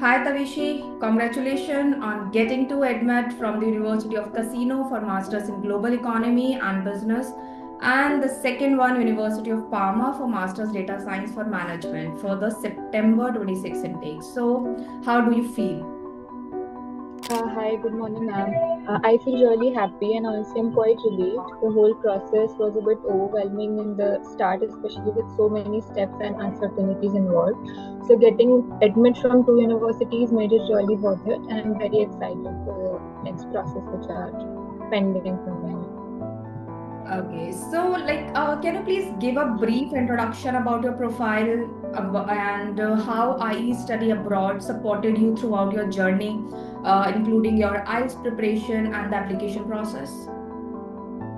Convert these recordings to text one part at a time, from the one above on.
Hi Tavishi, congratulations on getting to admit from the University of Casino for Masters in Global Economy and Business, and the second one, University of Parma for Masters Data Science for Management for the September 26 intake. So, how do you feel? Hi, good morning, ma'am. I feel really happy and honestly I'm quite relieved. The whole process was a bit overwhelming in the start, especially with so many steps and uncertainties involved. So getting admit from two universities made it really worth it, and I'm very excited for the next process which are pending from me. Okay, so can you please give a brief introduction about your profile and how IE study abroad supported you throughout your journey, including your IELTS preparation and the application process?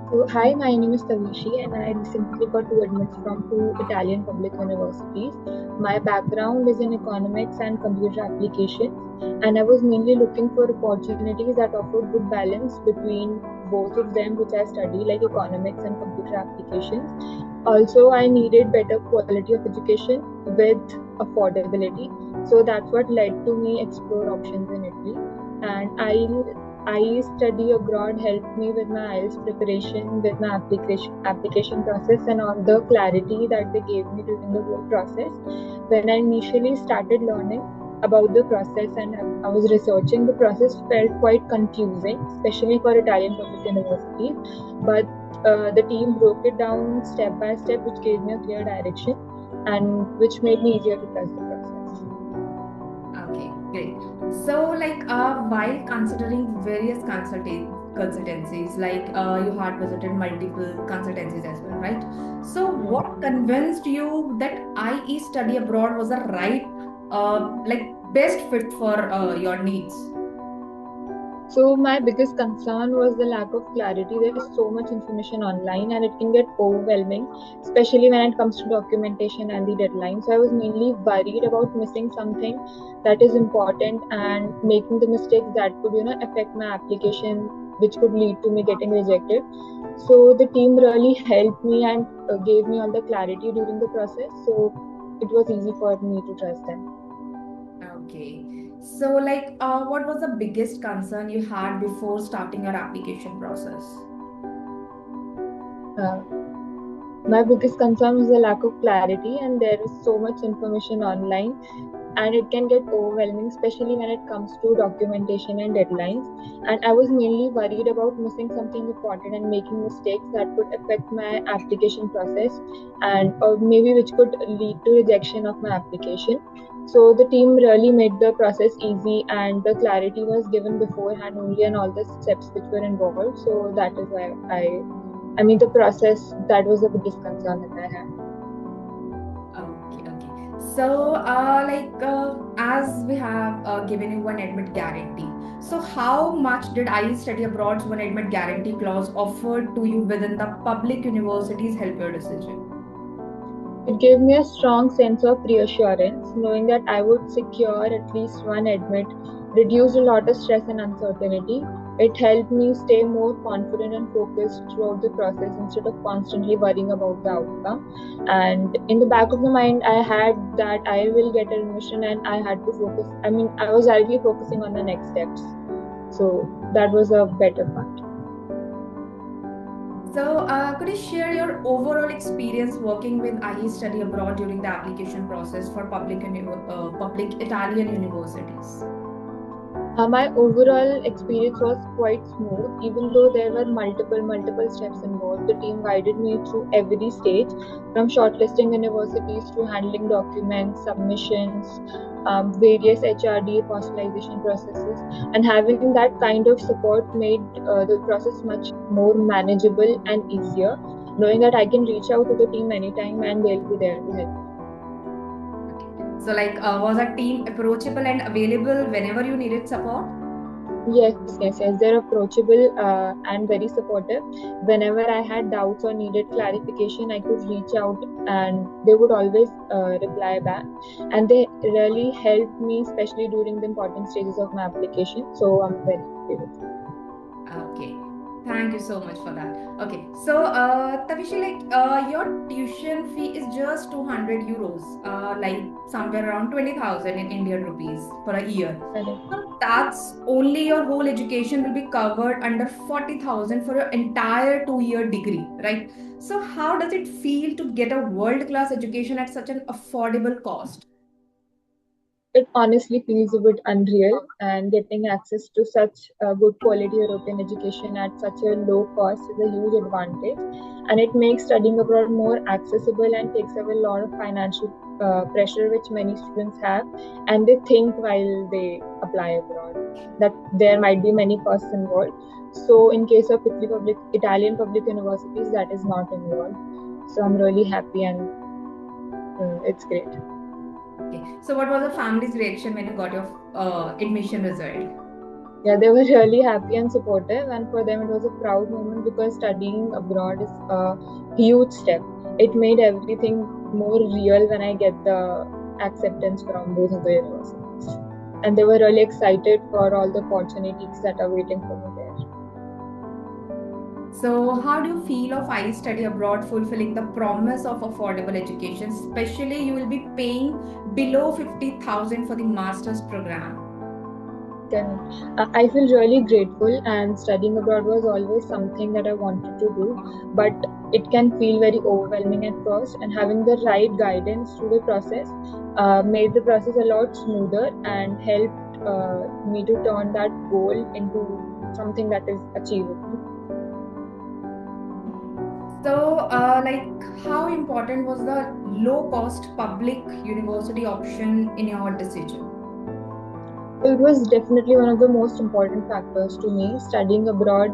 So, hi, my name is Tavishi, and I recently got two admits from two Italian public universities. My background is in economics and computer applications, and I was mainly looking for opportunities that offered good balance between both of them, which I study, like economics and computer applications. Also, I needed better quality of education with affordability, so that's what led to me explore options in Italy. And I study abroad helped me with my IELTS preparation, with my application process, and all the clarity that they gave me during the whole process. When I initially started learning about the process and I was researching, the process felt quite confusing, especially for Italian public universities. But the team broke it down step by step, which gave me a clear direction and which made me easier to trust the process. Okay, great. So, while considering various consultancies, you had visited multiple consultancies as well, right? So, what convinced you that IE study abroad was the right, best fit for your needs? So my biggest concern was the lack of clarity. There's so much information online and it can get overwhelming, especially when it comes to documentation and the deadline. So I was mainly worried about missing something that is important and making the mistakes that could, affect my application, which could lead to me getting rejected. So the team really helped me and gave me all the clarity during the process. So it was easy for me to trust them. Okay. So, what was the biggest concern you had before starting your application process? Uh, my biggest concern was the lack of clarity, and there is so much information online and it can get overwhelming, especially when it comes to documentation and deadlines. And I was mainly worried about missing something important and making mistakes that could affect my application process and or maybe which could lead to rejection of my application. So the team really made the process easy and the clarity was given beforehand only and all the steps which were involved. So that is why I mean the process that was the biggest concern that I had. Okay, okay. So, as we have given you one admit guarantee, so how much did I study abroad's one admit guarantee clause offered to you within the public universities help your decision? It gave me a strong sense of reassurance, knowing that I would secure at least one admit, reduced a lot of stress and uncertainty. It helped me stay more confident and focused throughout the process instead of constantly worrying about the outcome. And in the back of the mind, I had that I will get admission and I had to focus. I mean, I was directly focusing on the next steps. So that was a better part. So, could you share your overall experience working with IE study abroad during the application process for public Italian universities? My overall experience was quite smooth, even though there were multiple steps involved. The team guided me through every stage, from shortlisting universities to handling documents, submissions, various HRD apostolization processes, and having that kind of support made the process much more manageable and easier. Knowing that I can reach out to the team anytime and they'll be there to help. So, was our team approachable and available whenever you needed support? Yes. They're approachable and very supportive. Whenever I had doubts or needed clarification, I could reach out and they would always reply back. And they really helped me, especially during the important stages of my application. So I'm very happy with it. Okay. Thank you so much for that. Okay, so Tavishi, your tuition fee is just 200 euros, like somewhere around 20,000 in Indian rupees for a year. Correct. So that's only your whole education will be covered under 40,000 for your entire 2-year degree, right? So how does it feel to get a world-class education at such an affordable cost? It honestly feels a bit unreal, and getting access to such good quality European education at such a low cost is a huge advantage. And it makes studying abroad more accessible and takes away a lot of financial pressure which many students have, and they think while they apply abroad that there might be many costs involved. So, in case of Italian public universities, that is not involved. So, I'm really happy, and it's great. Okay, so what was the family's reaction when you got your admission result? Yeah, they were really happy and supportive, and for them it was a proud moment because studying abroad is a huge step. It made everything more real when I get the acceptance from both of the universities, and they were really excited for all the opportunities that are waiting for me there. So, how do you feel of I study abroad fulfilling the promise of affordable education? Especially, you will be paying below 50,000 for the master's program. I feel really grateful, and studying abroad was always something that I wanted to do, but it can feel very overwhelming at first. And having the right guidance through the process made the process a lot smoother and helped me to turn that goal into something that is achievable. So, how important was the low cost public university option in your decision? It was definitely one of the most important factors to me. Studying abroad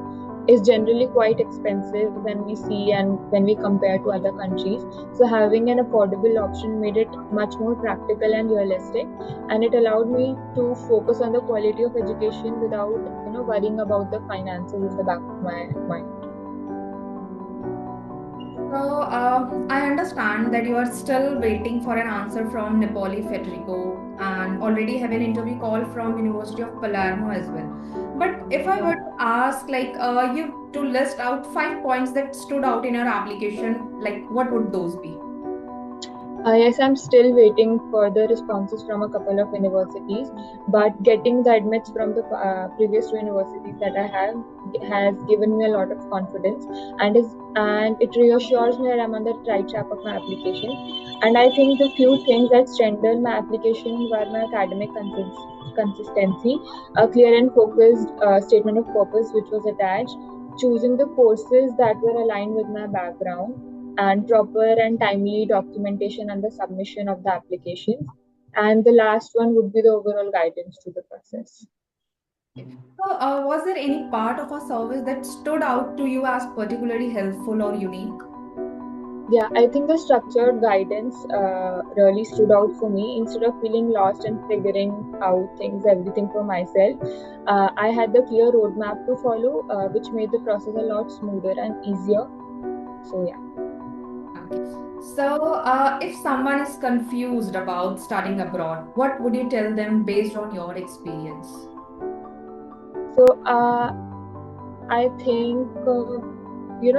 is generally quite expensive when we see and when we compare to other countries. So having an affordable option made it much more practical and realistic, and it allowed me to focus on the quality of education without worrying about the finances in the back of my mind. So, I understand that you are still waiting for an answer from Nepali Federico and already have an interview call from University of Palermo as well. But if I were to ask, you to list out 5 points that stood out in your application, like what would those be? Yes, I'm still waiting for the responses from a couple of universities, but getting the admits from the previous two universities that I have has given me a lot of confidence, and it reassures me that I'm on the right track of my application. And I think the few things that strengthened my application were my academic consistency, a clear and focused statement of purpose which was attached, choosing the courses that were aligned with my background, and proper and timely documentation and the submission of the applications. And the last one would be the overall guidance to the process. So, was there any part of our service that stood out to you as particularly helpful or unique? Yeah, I think the structured guidance really stood out for me. Instead of feeling lost and figuring out everything for myself, I had the clear roadmap to follow, which made the process a lot smoother and easier. So, yeah. Okay. So, if someone is confused about studying abroad, what would you tell them based on your experience? So, I think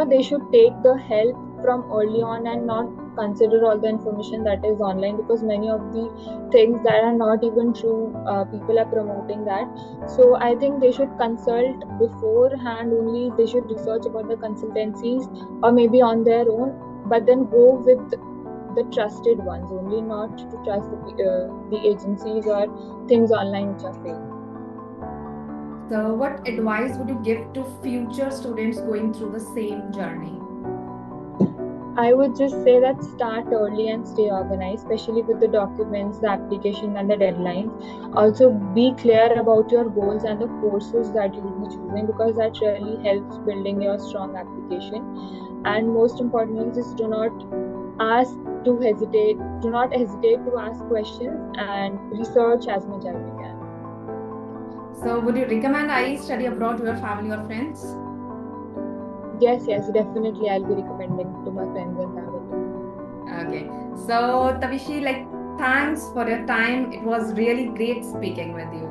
they should take the help from early on and not consider all the information that is online, because many of the things that are not even true, people are promoting that. So I think they should consult beforehand only. They should research about the consultancies or maybe on their own, but then go with the trusted ones only, not to trust the agencies or things online which are fake. So, what advice would you give to future students going through the same journey? I would just say that start early and stay organized, especially with the documents, the application, and the deadlines. Also, be clear about your goals and the courses that you will be choosing, because that really helps building your strong application. And most importantly, just ask do not hesitate to ask questions and research as much as you can. So, would you recommend I study abroad to your family or friends? Yes, definitely. I'll be recommending to my friends and family. Okay. So, Tavishi, thanks for your time. It was really great speaking with you.